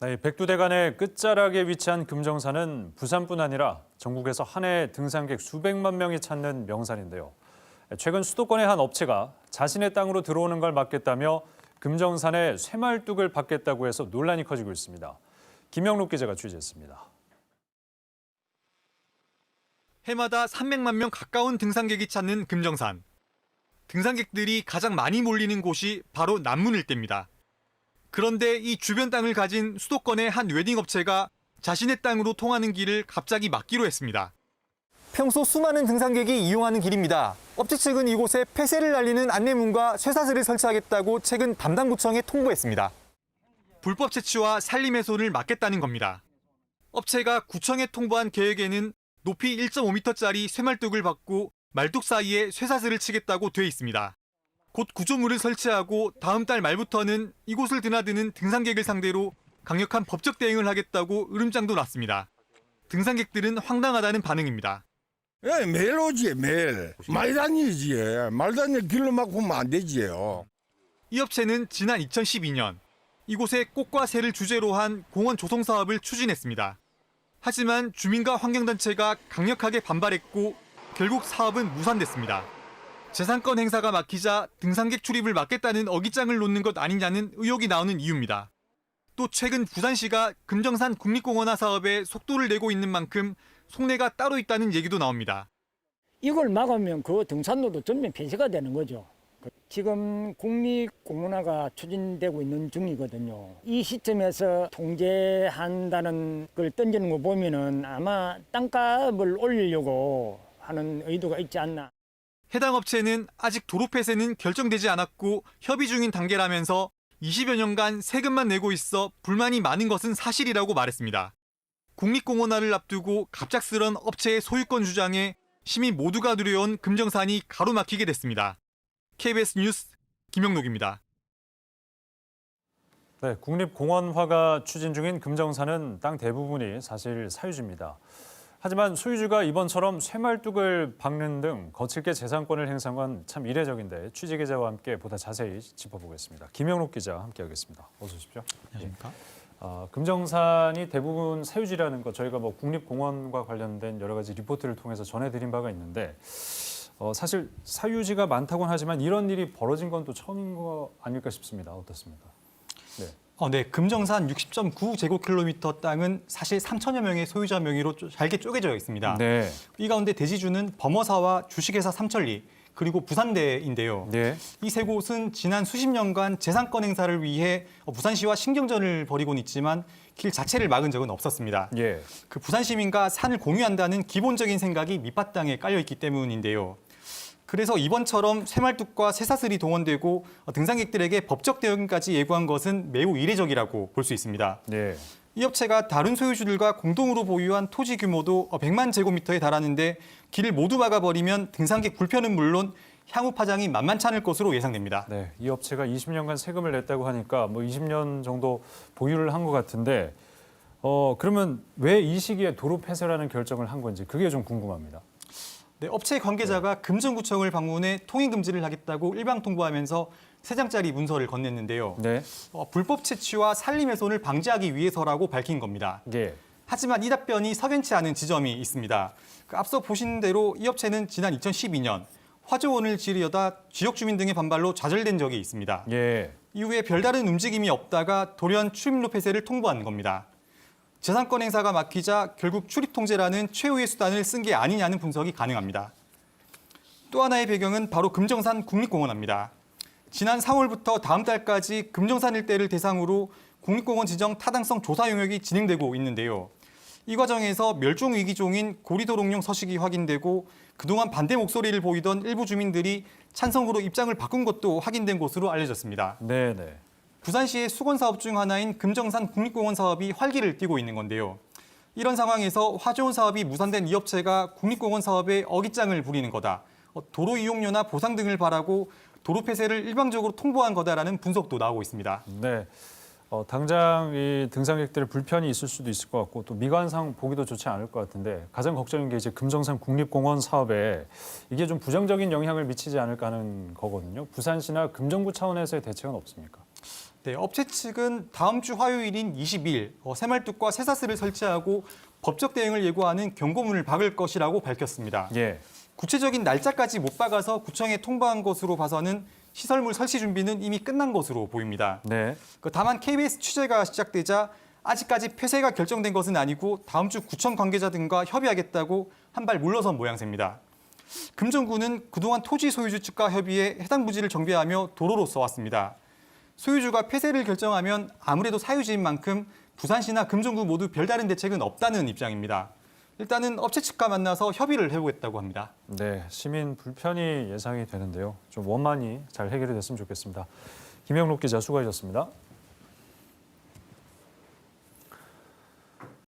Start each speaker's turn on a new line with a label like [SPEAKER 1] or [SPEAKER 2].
[SPEAKER 1] 네, 백두대간의 끝자락에 위치한 금정산은 부산뿐 아니라 전국에서 한 해 등산객 수백만 명이 찾는 명산인데요. 최근 수도권의 한 업체가 자신의 땅으로 들어오는 걸 막겠다며 금정산에 쇠말뚝을 박겠다고 해서 논란이 커지고 있습니다. 김영록 기자가 취재했습니다.
[SPEAKER 2] 해마다 300만 명 가까운 등산객이 찾는 금정산. 등산객들이 가장 많이 몰리는 곳이 바로 남문 일대입니다. 그런데 이 주변 땅을 가진 수도권의 한 웨딩 업체가 자신의 땅으로 통하는 길을 갑자기 막기로 했습니다. 평소 수많은 등산객이 이용하는 길입니다. 업체 측은 이곳에 폐쇄를 알리는 안내문과 쇠사슬을 설치하겠다고 최근 담당 구청에 통보했습니다. 불법 채취와 산림 훼손을 막겠다는 겁니다. 업체가 구청에 통보한 계획에는 높이 1.5m짜리 쇠말뚝을 박고 말뚝 사이에 쇠사슬을 치겠다고 돼 있습니다. 곧 구조물을 설치하고 다음 달 말부터는 이곳을 드나드는 등산객을 상대로 강력한 법적 대응을 하겠다고 으름장도 놨습니다. 등산객들은 황당하다는 반응입니다.
[SPEAKER 3] 예, 매일 오지, 매일. 많이 다니지. 말 다니는 길로 막 보면 안 되지요.
[SPEAKER 2] 이 업체는 지난 2012년 이곳에 꽃과 새를 주제로 한 공원 조성 사업을 추진했습니다. 하지만 주민과 환경단체가 강력하게 반발했고 결국 사업은 무산됐습니다. 재산권 행사가 막히자 등산객 출입을 막겠다는 어깃장을 놓는 것 아니냐는 의혹이 나오는 이유입니다. 또 최근 부산시가 금정산 국립공원화 사업에 속도를 내고 있는 만큼 속내가 따로 있다는 얘기도 나옵니다.
[SPEAKER 4] 이걸 막으면 그 등산로도 전면 폐쇄가 되는 거죠. 지금 국립공원화가 추진되고 있는 중이거든요. 이 시점에서 통제한다는 걸 던지는 거 보면은 아마 땅값을 올리려고 하는 의도가 있지 않나.
[SPEAKER 2] 해당 업체는 아직 도로 폐쇄는 결정되지 않았고 협의 중인 단계라면서 20여 년간 세금만 내고 있어 불만이 많은 것은 사실이라고 말했습니다. 국립공원화를 앞두고 갑작스런 업체의 소유권 주장에 시민 모두가 누려온 금정산이 가로막히게 됐습니다. KBS 뉴스 김영록입니다.
[SPEAKER 1] 네, 국립공원화가 추진 중인 금정산은 땅 대부분이 사실 사유지입니다. 하지만 소유주가 이번처럼 쇠말뚝을 박는 등 거칠게 재산권을 행사한 건 참 이례적인데 취재 기자와 함께 보다 자세히 짚어보겠습니다. 김영록 기자 함께하겠습니다. 어서 오십시오.
[SPEAKER 2] 안녕하십니까?
[SPEAKER 1] 금정산이 대부분 사유지라는 것 저희가 뭐 국립공원과 관련된 여러 가지 리포트를 통해서 전해드린 바가 있는데 사실 사유지가 많다고는 하지만 이런 일이 벌어진 건 또 처음인 거 아닐까 싶습니다. 어떻습니까? 네.
[SPEAKER 2] 네, 금정산 60.9제곱킬로미터 땅은 사실 3천여 명의 소유자 명의로 잘게 쪼개져 있습니다.
[SPEAKER 1] 네.
[SPEAKER 2] 이 가운데 대지주는 범어사와 주식회사 삼천리, 그리고 부산대인데요.
[SPEAKER 1] 네.
[SPEAKER 2] 이 세 곳은 지난 수십 년간 재산권 행사를 위해 부산시와 신경전을 벌이곤 있지만 길 자체를 막은 적은 없었습니다.
[SPEAKER 1] 예.
[SPEAKER 2] 그 부산 시민과 산을 공유한다는 기본적인 생각이 밑바탕에 깔려 있기 때문인데요. 그래서 이번처럼 쇠말뚝과 쇠사슬이 동원되고 등산객들에게 법적 대응까지 예고한 것은 매우 이례적이라고 볼 수 있습니다.
[SPEAKER 1] 네.
[SPEAKER 2] 이 업체가 다른 소유주들과 공동으로 보유한 토지 규모도 100만 제곱미터에 달하는데 길을 모두 막아버리면 등산객 불편은 물론 향후 파장이 만만치 않을 것으로 예상됩니다.
[SPEAKER 1] 네, 이 업체가 20년간 세금을 냈다고 하니까 뭐 20년 정도 보유를 한 것 같은데 그러면 왜 이 시기에 도로 폐쇄라는 결정을 한 건지 그게 좀 궁금합니다.
[SPEAKER 2] 네, 업체 관계자가 금정구청을 방문해 통행 금지를 하겠다고 일방 통보하면서 3장짜리 문서를 건넸는데요.
[SPEAKER 1] 네.
[SPEAKER 2] 불법 채취와 산림 훼손을 방지하기 위해서라고 밝힌 겁니다.
[SPEAKER 1] 예.
[SPEAKER 2] 하지만 이 답변이 석연치 않은 지점이 있습니다. 앞서 보신 대로 이 업체는 지난 2012년 화조원을 지으려다 지역 주민 등의 반발로 좌절된 적이 있습니다.
[SPEAKER 1] 예.
[SPEAKER 2] 이후에 별다른 움직임이 없다가 돌연 출입로 폐쇄를 통보한 겁니다. 재산권 행사가 막히자 결국 출입 통제라는 최후의 수단을 쓴 게 아니냐는 분석이 가능합니다. 또 하나의 배경은 바로 금정산 국립공원화입니다. 지난 4월부터 다음 달까지 금정산 일대를 대상으로 국립공원 지정 타당성 조사 영역이 진행되고 있는데요. 이 과정에서 멸종위기종인 고리도롱뇽 서식이 확인되고 그동안 반대 목소리를 보이던 일부 주민들이 찬성으로 입장을 바꾼 것도 확인된 것으로 알려졌습니다.
[SPEAKER 1] 네네.
[SPEAKER 2] 부산시의 수건 사업 중 하나인 금정산 국립공원 사업이 활기를 띠고 있는 건데요. 이런 상황에서 화조원 사업이 무산된 이 업체가 국립공원 사업에 어깃장을 부리는 거다. 도로 이용료나 보상 등을 바라고 도로 폐쇄를 일방적으로 통보한 거다라는 분석도 나오고 있습니다.
[SPEAKER 1] 네. 당장 이 등산객들의 불편이 있을 수도 있을 것 같고 또 미관상 보기도 좋지 않을 것 같은데 가장 걱정인 게 이제 금정산 국립공원 사업에 이게 좀 부정적인 영향을 미치지 않을까 하는 거거든요. 부산시나 금정구 차원에서의 대책은 없습니까?
[SPEAKER 2] 네, 업체 측은 다음 주 화요일인 20일 새말뚝과 쇠사슬을 설치하고 법적 대응을 예고하는 경고문을 박을 것이라고 밝혔습니다.
[SPEAKER 1] 예.
[SPEAKER 2] 구체적인 날짜까지 못 박아서 구청에 통보한 것으로 봐서는 시설물 설치 준비는 이미 끝난 것으로 보입니다.
[SPEAKER 1] 네.
[SPEAKER 2] 다만 KBS 취재가 시작되자 아직까지 폐쇄가 결정된 것은 아니고 다음 주 구청 관계자 등과 협의하겠다고 한 발 물러선 모양새입니다. 금정구는 그동안 토지 소유주 측과 협의해 해당 부지를 정비하며 도로로 써왔습니다. 소유주가 폐쇄를 결정하면 아무래도 사유지인 만큼 부산시나 금정구 모두 별다른 대책은 없다는 입장입니다. 일단은 업체 측과 만나서 협의를 해보겠다고 합니다.
[SPEAKER 1] 네, 시민 불편이 예상이 되는데요. 좀 원만히 잘 해결이 됐으면 좋겠습니다. 김영록 기자 수고하셨습니다.